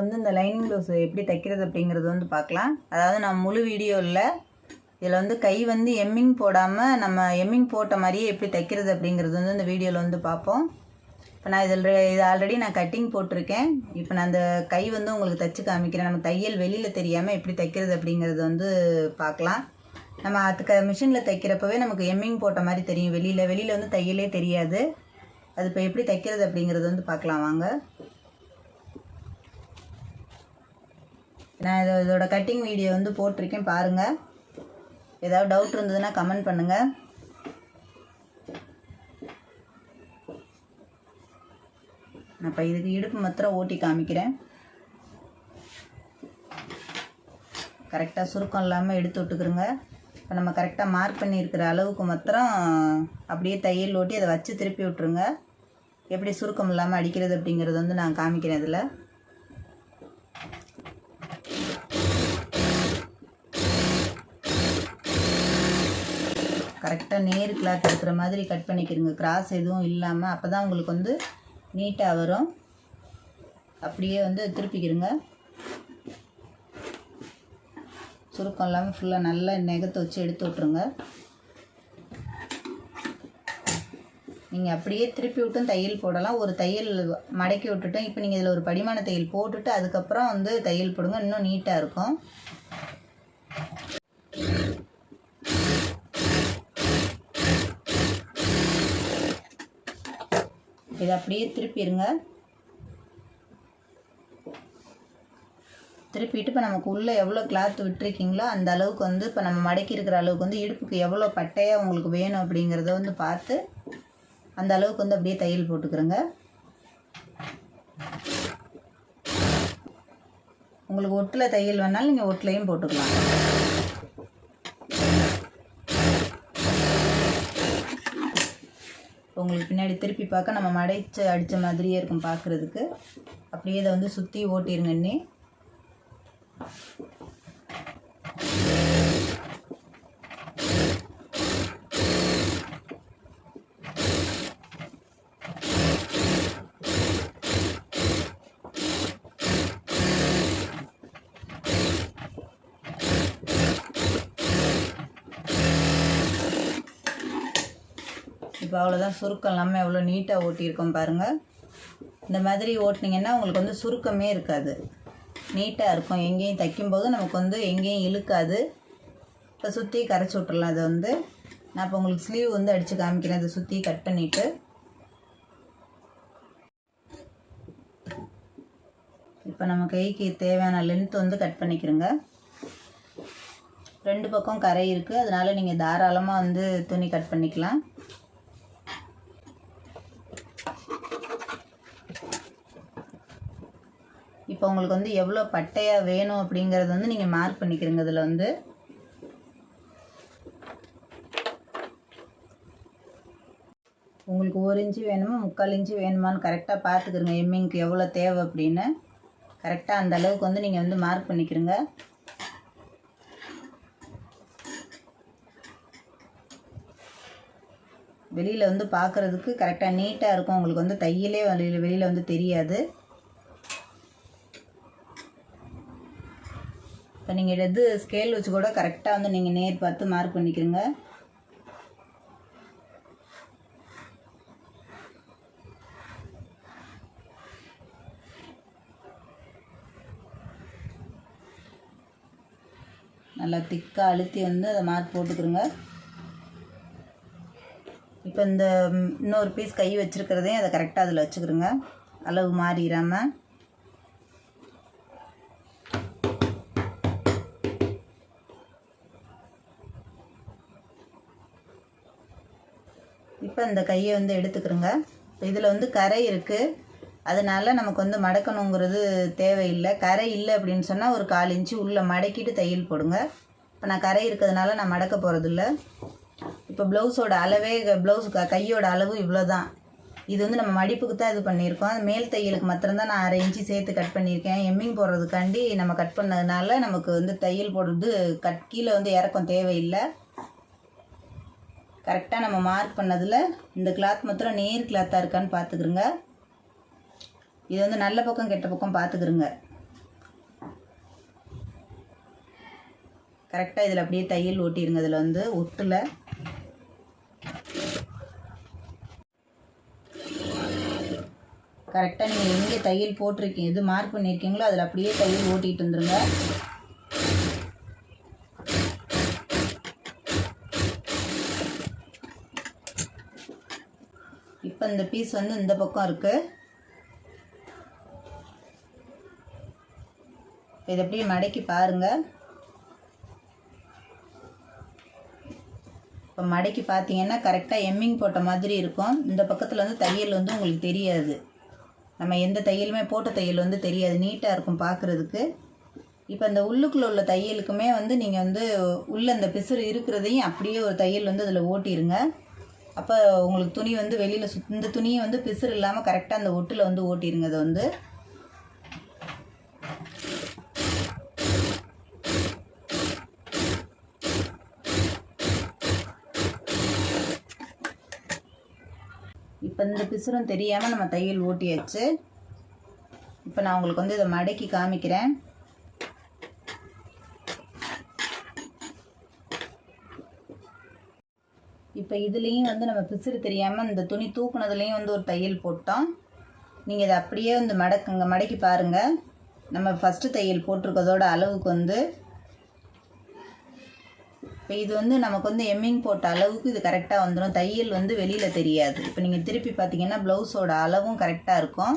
வந்து இந்த lining blouse எப்படி தைக்கிறது அப்படிங்கிறது வந்து பார்க்கலாம். அதாவது நான் முழு வீடியோ இல்லை, இதில் வந்து கை வந்து எம்மிங் போடாமல் நம்ம எம்மிங் போட்ட மாதிரியே எப்படி தைக்கிறது அப்படிங்கிறது வந்து இந்த வீடியோவில் வந்து பார்ப்போம். இப்போ நான் இது ஆல்ரெடி நான் கட்டிங் போட்டிருக்கேன். இப்போ நான் அந்த கை வந்து உங்களுக்கு தைச்சி காமிக்கிறேன். நம்ம தையல் வெளியில் தெரியாமல் எப்படி தைக்கிறது அப்படிங்கிறது வந்து பார்க்கலாம். நம்ம அதுக்கு மிஷினில் தைக்கிறப்பவே நமக்கு எம்மிங் போட்ட மாதிரி தெரியும். வெளியில் வந்து தையலே தெரியாது. அது இப்போ எப்படி தைக்கிறது அப்படிங்கிறது வந்து பார்க்கலாம் வாங்க. நான் இதோட கட்டிங் வீடியோ வந்து போட்டிருக்கேன் பாருங்கள். ஏதாவது டவுட் இருந்ததுன்னா கமெண்ட் பண்ணுங்கள். நான் இப்போ இதுக்கு இடுப்பு மாத்திரம் ஓட்டி காமிக்கிறேன். கரெக்டாக சுருக்கம் இல்லாமல் எடுத்து விட்டுக்குறோங்க. இப்போ நம்ம கரெக்டாக மார்க் பண்ணியிருக்கிற அளவுக்கு மாத்திரம் அப்படியே தையல் ஓட்டி அதை வச்சு திருப்பி விட்ருங்க. எப்படி சுருக்கம் இல்லாமல் அடிக்கிறது அப்படிங்கிறது வந்து நான் காமிக்கிறேன். இதில் கரெக்டாக நேர் கிளாத் இருக்கிற மாதிரி கட் பண்ணிக்கிறங்க. கிராஸ் எதுவும் இல்லாமல், அப்போ தான் உங்களுக்கு வந்து நீட்டாக வரும். அப்படியே வந்து திருப்பிக்கிறங்க. சுருக்கம் இல்லாமல் ஃபுல்லாக நல்லா நெகத்தை வச்சு எடுத்து விட்ருங்க. நீங்கள் அப்படியே திருப்பி விட்டும் தையல் போடலாம். ஒரு தையல் மடக்கி விட்டுட்டோம். இப்போ நீங்கள் இதில் ஒரு படிமான தையல் போட்டுட்டு அதுக்கப்புறம் வந்து தையல் போடுங்க, இன்னும் நீட்டாக இருக்கும். இதை அப்படியே திருப்பிடுங்க. திருப்பிட்டு இப்போ நமக்கு உள்ளே எவ்வளோ கிளாத் விட்டுருக்கீங்களோ அந்த அளவுக்கு வந்து இப்போ நம்ம மடக்கி இருக்கிற அளவுக்கு வந்து இடுப்புக்கு எவ்வளோ பட்டையாக உங்களுக்கு வேணும் அப்படிங்கிறத வந்து பார்த்து அந்த அளவுக்கு வந்து அப்படியே தையல் போட்டுக்கிறோங்க. உங்களுக்கு ஒட்டில் தையல் வேணாலும் நீங்கள் ஒட்டிலையும் போட்டுக்கலாம். உங்களுக்கு பின்னாடி திருப்பி பார்க்க நம்ம மடைச்சு அடித்த மாதிரியே இருக்கும் பார்க்குறதுக்கு. அப்படியே இதை வந்து சுற்றி ஓட்டிடுங்க. இன்னி இப்போ அவ்வளோதான். சுருக்கம் இல்லாமல் எவ்வளோ நீட்டாக ஓட்டியிருக்கோம் பாருங்கள். இந்த மாதிரி ஓட்டினீங்கன்னா உங்களுக்கு வந்து சுருக்கமே இருக்காது, நீட்டாக இருக்கும். எங்கேயும் தைக்கும்போது நமக்கு வந்து எங்கேயும் இழுக்காது. இப்போ சுற்றி கரைச்சி விட்றலாம். அதை வந்து நான் இப்போ உங்களுக்கு ஸ்லீவ் வந்து அடித்து காமிக்கிறேன். அதை சுற்றி கட் பண்ணிவிட்டு இப்போ நம்ம கைக்கு தேவையான லென்த் வந்து கட் பண்ணிக்கிறோங்க. ரெண்டு பக்கம் கரை இருக்குது, அதனால் நீங்கள் தாராளமாக வந்து துணி கட் பண்ணிக்கலாம். இப்போ உங்களுக்கு வந்து எவ்வளோ பட்டையாக வேணும் அப்படிங்கிறது வந்து நீங்கள் மார்க் பண்ணிக்கிறீங்க. இதில் வந்து உங்களுக்கு 1 இன்ச்சு வேணுமா 3/4 இன்ச்சு வேணுமான்னு கரெக்டாக பார்த்துக்கிறங்க. எம்மிங்க்கு எவ்வளோ தேவை அப்படின்னு கரெக்டாக அந்த அளவுக்கு வந்து நீங்கள் வந்து மார்க் பண்ணிக்கிறங்க. வெளியில் வந்து பார்க்குறதுக்கு கரெக்டாக நீட்டாக இருக்கும். உங்களுக்கு வந்து தையலே வெளியில் வந்து தெரியாது. இப்போ நீங்கள் எது ஸ்கேல் வச்சு கூட கரெக்டாக வந்து நீங்கள் நேர் பார்த்து மார்க் பண்ணிக்கிறங்க. நல்லா திக்காக அழுத்தி வந்து அதை மார்க் போட்டுக்கிறோங்க. இப்போ இந்த இன்னொரு பீஸ் கை வச்சுருக்கிறதையும் அதை கரெக்டாக அதில் வச்சுக்கிறோங்க, அளவு மாறிடாமல். இப்போ இந்த கையை வந்து எடுத்துக்கிறோங்க. இப்போ இதில் வந்து கரை இருக்குது, அதனால் நமக்கு வந்து மடக்கணுங்கிறது தேவையில்லை. கரை இல்லை அப்படின்னு சொன்னால் ஒரு 1/4 இன்ச்சு உள்ளே மடக்கிட்டு தையல் போடுங்க. இப்போ நான் கரை இருக்கிறதுனால நான் மடக்க போகிறதில்ல. இப்போ ப்ளவுஸோட அளவே கையோட அளவு இவ்வளோ தான். இது வந்து நம்ம மடிப்புக்கு தான் இது பண்ணியிருக்கோம். மேல் தையலுக்கு மாத்திரம்தான் நான் 1/2 இன்ச்சு சேர்த்து கட் பண்ணியிருக்கேன். எம்மிங் போடுறதுக்காண்டி நம்ம கட் பண்ணதுனால நமக்கு வந்து தையல் போடுறது கீழே வந்து இறக்கம் தேவையில்லை. கரெக்டாக நம்ம மார்க் பண்ணதில் இந்த கிளாத் மாத்திரம் நேர் கிளாத்தாக இருக்கான்னு பார்த்துக்குருங்க. இது வந்து நல்ல பக்கம் கெட்ட பக்கம் பார்த்துக்குருங்க. கரெக்டாக இதில் அப்படியே தையல் ஓட்டிடுங்க. இதில் வந்து ஒட்டில் கரெக்டாக நீங்கள் எங்கே தையல் போட்டிருக்கீங்க, எது மார்க் பண்ணியிருக்கீங்களோ அதில் அப்படியே தையல் ஓட்டிகிட்டு வந்துடுங்க. இப்போ இந்த பீஸ் வந்து இந்த பக்கம் இருக்குது. இதை அப்படியே மடக்கி பாருங்கள். இப்போ மடக்கி பார்த்தீங்கன்னா கரெக்டாக எம்மிங் போட்ட மாதிரி இருக்கும். இந்த பக்கத்தில் வந்து தையல் வந்து உங்களுக்கு தெரியாது. நம்ம எந்த தையலுமே போட்ட தையல் வந்து தெரியாது, நீட்டாக இருக்கும் பார்க்குறதுக்கு. இப்போ இந்த உள்ளுக்குள்ளே உள்ள தையலுக்குமே வந்து நீங்கள் வந்து உள்ளே இந்த பிசுறு இருக்கிறதையும் அப்படியே ஒரு தையல் வந்து அதில் ஓட்டிடுங்க. அப்போ உங்களுக்கு துணி வந்து வெளியில் இந்த துணியை வந்து பிசுறு இல்லாமல் கரெக்டாக அந்த ஒட்டில் வந்து ஓட்டிடுங்க. அதை வந்து இப்போ இந்த பிசுறும் தெரியாமல் நம்ம தையல் ஓட்டியாச்சு. இப்போ நான் உங்களுக்கு வந்து இதை மடக்கி காமிக்கிறேன். இப்போ இதுலேயும் வந்து நம்ம பிசுறு தெரியாமல் இந்த துணி தூக்குனதுலேயும் வந்து ஒரு தையல் போட்டோம். நீங்கள் இதை அப்படியே வந்து மடக்கி பாருங்கள். நம்ம ஃபஸ்ட்டு தையல் போட்டிருக்கதோட அளவுக்கு வந்து இப்போ இது வந்து நமக்கு வந்து எம்மிங் போட்ட அளவுக்கு இது கரெக்டாக வந்துடும். தையல் வந்து வெளியில் தெரியாது. இப்போ நீங்கள் திருப்பி பார்த்தீங்கன்னா ப்ளவுஸோட அளவும் கரெக்டாக இருக்கும்.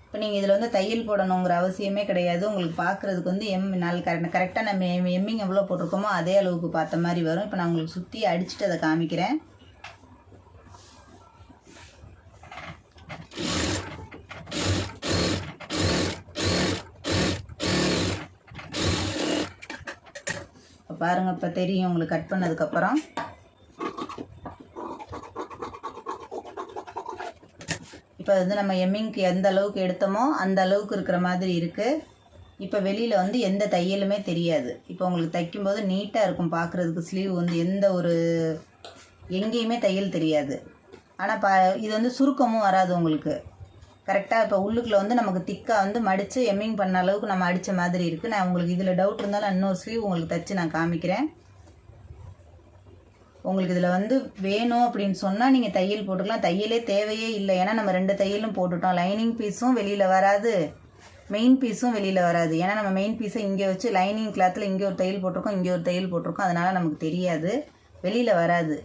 இப்போ நீங்கள் இதில் வந்து தையல் போடணுங்கிற அவசியமே கிடையாது. உங்களுக்கு பார்க்குறதுக்கு வந்து கரெக்டாக நம்ம எம்மிங் எவ்வளோ போட்டிருக்கோமோ அதே அளவுக்கு பார்த்த மாதிரி வரும். இப்போ நான் உங்களுக்கு சுற்றி அடிச்சுட்டு அதை காமிக்கிறேன். பாருங்கள், இப்போ தெரியும் உங்களுக்கு கட் பண்ணதுக்கப்புறம். இப்போ வந்து நம்ம எம்மிங்க்கு எந்த அளவுக்கு எடுத்தோமோ அந்த அளவுக்கு இருக்கிற மாதிரி இருக்குது. இப்போ வெளியில் வந்து எந்த தையலுமே தெரியாது. இப்போ உங்களுக்கு தைக்கும்போது நீட்டாக இருக்கும் பார்க்குறதுக்கு. ஸ்லீவ் வந்து எந்த ஒரு எங்கேயுமே தையல் தெரியாது. ஆனால் இது வந்து சுருக்கமும் வராது உங்களுக்கு. கரெக்டாக இப்போ உள்ளுக்குள்ளே வந்து நமக்கு திக்காக வந்து மடித்து எம்மிங் பண்ண அளவுக்கு நம்ம அடித்த மாதிரி இருக்குது. நான் உங்களுக்கு இதில் டவுட் இருந்தாலும் இன்னொரு ஸ்லீவ் உங்களுக்கு தைச்சி நான் காமிக்கிறேன். உங்களுக்கு இதில் வந்து வேணும் அப்படின்னு சொன்னால் நீங்கள் தையல் போட்டுக்கலாம். தையலே தேவையே இல்லை. ஏன்னா நம்ம 2 தையலும் போட்டுட்டோம். லைனிங் பீஸும் வெளியில் வராது, மெயின் பீஸும் வெளியில் வராது. ஏன்னா நம்ம மெயின் பீஸை இங்கே வச்சு லைனிங் கிளாத்தில் இங்கே ஒரு தையல் போட்டிருக்கோம், இங்கே ஒரு தையல் போட்டிருக்கோம். அதனால் நமக்கு தெரியாது, வெளியில் வராது.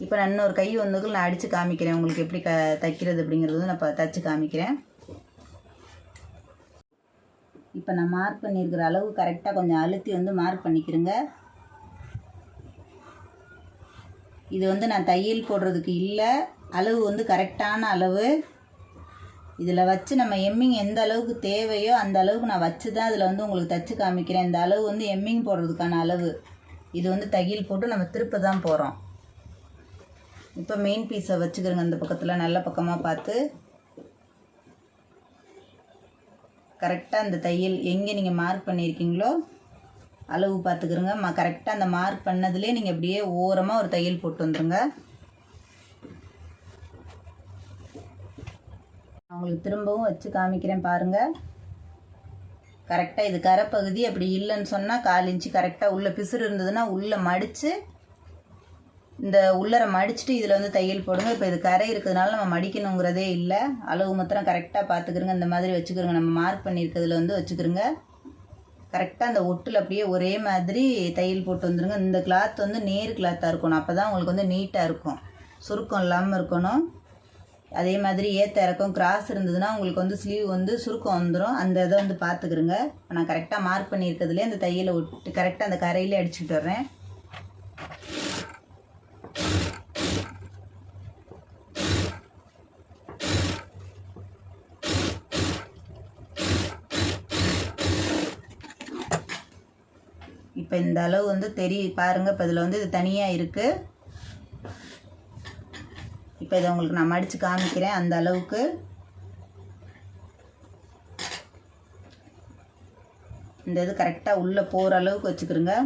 இப்போ நான் இன்னொரு கை வந்துக்கு நான் அடித்து காமிக்கிறேன் உங்களுக்கு எப்படி தைக்கிறது அப்படிங்கிறது வந்து நான் இப்போ தைச்சி காமிக்கிறேன். இப்போ நான் மார்க் பண்ணியிருக்கிற அளவு கரெக்டாக கொஞ்சம் அழுத்தி வந்து மார்க் பண்ணிக்கிறேங்க. இது வந்து நான் தையல் போடுறதுக்கு இல்லை, அளவு வந்து கரெக்டான அளவு. இதில் வச்சு நம்ம எம்மிங் எந்த அளவுக்கு தேவையோ அந்த அளவுக்கு நான் வச்சு தான் இதில் வந்து உங்களுக்கு தைச்சி காமிக்கிறேன். இந்த அளவு வந்து எம்மிங் போடுறதுக்கான அளவு. இது வந்து தையல் போட்டு நம்ம திருப்ப தான் போகிறோம். இப்போ மெயின் பீஸை வச்சுக்கிறோங்க அந்த பக்கத்தில் நல்ல பக்கமாக பார்த்து. கரெக்டாக அந்த தையல் எங்கே நீங்கள் மார்க் பண்ணியிருக்கீங்களோ அளவு பார்த்துக்கிறோங்க. கரெக்டாக அந்த மார்க் பண்ணதுலேயே நீங்கள் அப்படியே ஓரமாக ஒரு தையல் போட்டு வந்துடுங்க. அவங்களுக்கு திரும்பவும் வச்சு காமிக்கிறேன் பாருங்கள். கரெக்டாக இது கரைப்பகுதி. அப்படி இல்லைன்னு சொன்னால் 1/4 இன்ச்சு கரெக்டாக உள்ள பிசுறு இருந்ததுன்னா உள்ளே மடித்து இந்த உள்ளரை மடிச்சுட்டு இதில் வந்து தையல் போடுங்க. இப்போ இது கரை இருக்கிறதுனால நம்ம மடிக்கணுங்கிறதே இல்லை. அளவு மாத்திரம் கரெக்டாக பார்த்துக்கிறோங்க. இந்த மாதிரி வச்சுக்கிறோங்க. நம்ம மார்க் பண்ணியிருக்கிறதுல வந்து வச்சுக்கிறோங்க. கரெக்டாக அந்த ஒட்டில் அப்படியே ஒரே மாதிரி தையல் போட்டு வந்துடுங்க. இந்த கிளாத் வந்து நேர் கிளாத்தாக இருக்கணும். அப்போ தான் உங்களுக்கு வந்து நீட்டாக இருக்கும், சுருக்கம் இல்லாமல் இருக்கணும். அதே மாதிரி ஏற்ற இறக்கம் கிராஸ் இருந்ததுன்னா உங்களுக்கு வந்து ஸ்லீவ் வந்து சுருக்கம் வந்துடும். அந்த இதை வந்து பார்த்துக்கிறோங்க. நான் கரெக்டாக மார்க் பண்ணியிருக்கிறதுலே அந்த தையலை விட்டு கரெக்டாக அந்த கரையிலே அடிச்சுட்டு வர்றேன். இப்போ இந்த அளவு வந்து பாருங்கள். இப்போ இதில் வந்து இது தனியாக இருக்குது. இப்போ இதை உங்களுக்கு நான் மடித்து காமிக்கிறேன். அந்த அளவுக்கு இந்த இது கரெக்டாக உள்ளே போகிற அளவுக்கு வச்சுக்கிறோங்க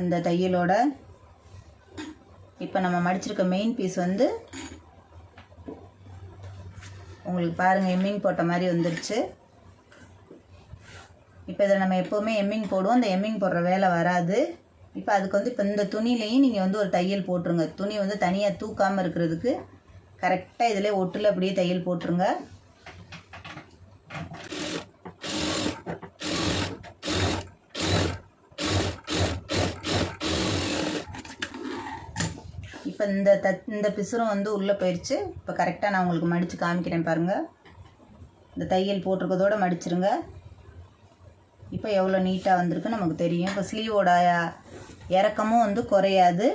அந்த தையலோட. இப்போ நம்ம மடிச்சிருக்க மெயின் பீஸ் வந்து உங்களுக்கு பாருங்கள் எம்மிங் போட்ட மாதிரி வந்துடுச்சு. இப்போ இதில் நம்ம எப்போவுமே எம்மிங் போடுவோம், அந்த எம்மிங் போடுற வேலை வராது. இப்போ அதுக்கு வந்து இப்போ இந்த துணிலையும் நீங்கள் வந்து ஒரு தையல் போட்டுருங்க. துணி வந்து தனியாக தூக்காமல் இருக்கிறதுக்கு கரெக்டாக இதில் ஒட்டில் அப்படியே தையல் போட்டுருங்க. இப்போ இந்த பிசுறும் வந்து உள்ளே போயிடுச்சு. இப்போ கரெக்டாக நான் உங்களுக்கு மடித்து காமிக்கிறேன் பாருங்கள். இந்த தையல் போட்டிருக்கதோடு மடிச்சிருங்க. இப்போ எவ்வளோ நீட்டாக வந்திருக்கு நமக்கு தெரியும். இப்போ ஸ்லீவோட இறக்கமும் வந்து குறையாது,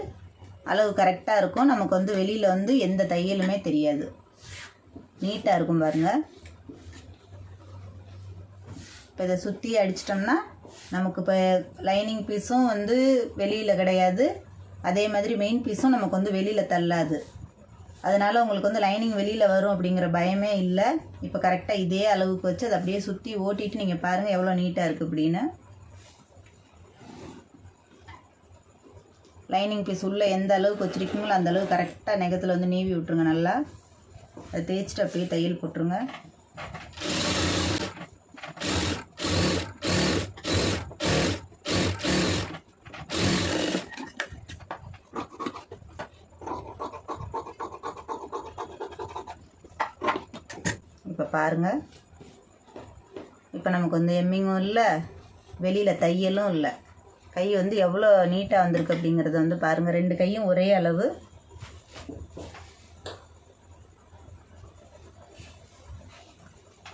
அளவு கரெக்டாக இருக்கும். நமக்கு வந்து வெளியில் வந்து எந்த தையலுமே தெரியாது, நீட்டாக இருக்கும் பாருங்கள். இப்போ இதை சுற்றி அடிச்சிட்டோம்னா நமக்கு இப்போ லைனிங் பீஸும் வந்து வெளியில் கிடையாது, அதே மாதிரி மெயின் பீஸும் நமக்கு வந்து வெளியில் தள்ளாது. அதனால் உங்களுக்கு வந்து லைனிங் வெளியில் வரும் அப்படிங்கிற பயமே இல்லை. இப்போ கரெக்டாக இதே அளவுக்கு வச்சு அதை அப்படியே சுற்றி ஓட்டிட்டு நீங்கள் பாருங்கள் எவ்வளோ நீட்டாக இருக்குது அப்படின்னு. லைனிங் பீஸ் உள்ளே எந்த அளவுக்கு வச்சுருக்கீங்களோ அந்த அளவுக்கு கரெக்டாக நெகத்தில் வந்து நீவி விட்ருங்க. நல்லா அதை தேய்ச்சிட்டு அப்படியே தையல் போட்டுருங்க. இப்போ பாருங்கள், இப்போ நமக்கு வந்து எம்மிங்கும் இல்லை, வெளியில் தையலும் இல்லை. கை வந்து எவ்வளோ நீட்டாக வந்திருக்கு அப்படிங்கிறத வந்து பாருங்கள். 2 கையும் ஒரே அளவு.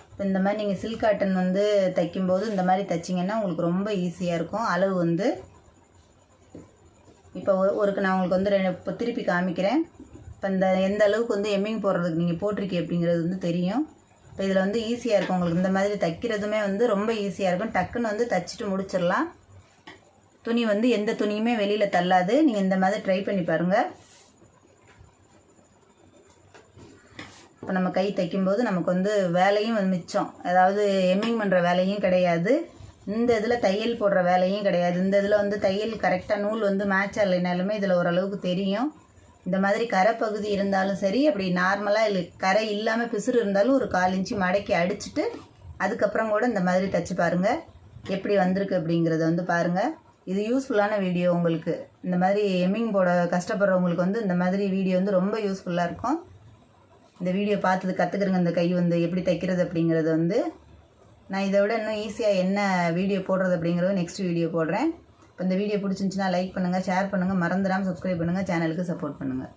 இப்போ இந்த மாதிரி நீங்கள் சில்க் காட்டன் வந்து தைக்கும்போது இந்த மாதிரி தைச்சிங்கன்னா உங்களுக்கு ரொம்ப ஈஸியாக இருக்கும். அளவு வந்து இப்போ நான் உங்களுக்கு வந்து இப்போ திருப்பி காமிக்கிறேன். இப்போ எந்த அளவுக்கு வந்து எம்மிங் போடுறதுக்கு நீங்கள் போட்டிருக்கீங்க அப்படிங்கிறது வந்து தெரியும். இப்போ இதில் வந்து ஈஸியாக இருக்கும் உங்களுக்கு. இந்த மாதிரி தைக்கிறதுமே வந்து ரொம்ப ஈஸியாக இருக்கும். டக்குன்னு வந்து தைச்சிட்டு முடிச்சிடலாம். துணி வந்து எந்த துணியுமே வெளியில் தள்ளாது. நீங்கள் இந்த மாதிரி ட்ரை பண்ணி பாருங்கள். இப்போ நம்ம கை தைக்கும்போது நமக்கு வந்து வேலையும் வந்து மிச்சம். அதாவது எம்மிங் பண்ணுற வேலையும் கிடையாது, இந்த இதில் தையல் போடுற வேலையும் கிடையாது. இந்த இதில் வந்து தையல் கரெக்டாக நூல் வந்து மேட்ச் ஆகலைனாலுமே இதில் ஓரளவுக்கு தெரியும். இந்த மாதிரி கரை பகுதி இருந்தாலும் சரி, அப்படி நார்மலாக இல்லை கரை இல்லாமல் பிசுறு இருந்தாலும் ஒரு 1/4 இன்ச்சு மடக்கி அடிச்சுட்டு அதுக்கப்புறம் கூட இந்த மாதிரி தைச்சி பாருங்கள் எப்படி வந்திருக்கு அப்படிங்கிறத வந்து பாருங்கள். இது யூஸ்ஃபுல்லான வீடியோ உங்களுக்கு. இந்த மாதிரி எம்மிங் போட கஷ்டப்படுறவங்களுக்கு வந்து இந்த மாதிரி வீடியோ வந்து ரொம்ப யூஸ்ஃபுல்லாக இருக்கும். இந்த வீடியோ பார்த்தது கற்றுக்குறங்க. இந்த கை வந்து எப்படி தைக்கிறது அப்படிங்கிறது வந்து நான் இதை விட இன்னும் ஈஸியாக என்ன வீடியோ போடுறது அப்படிங்கிறது நெக்ஸ்ட் வீடியோ போடுறேன். இப்போ இந்த வீடியோ பிடிச்சிருந்துச்சுன்னா லைக் பண்ணுங்கள், ஷேர் பண்ணுங்கள், மறந்துடாமல் சப்ஸ்கிரைப் பண்ணுங்கள், சேனலுக்கு சப்போர்ட் பண்ணுங்கள்.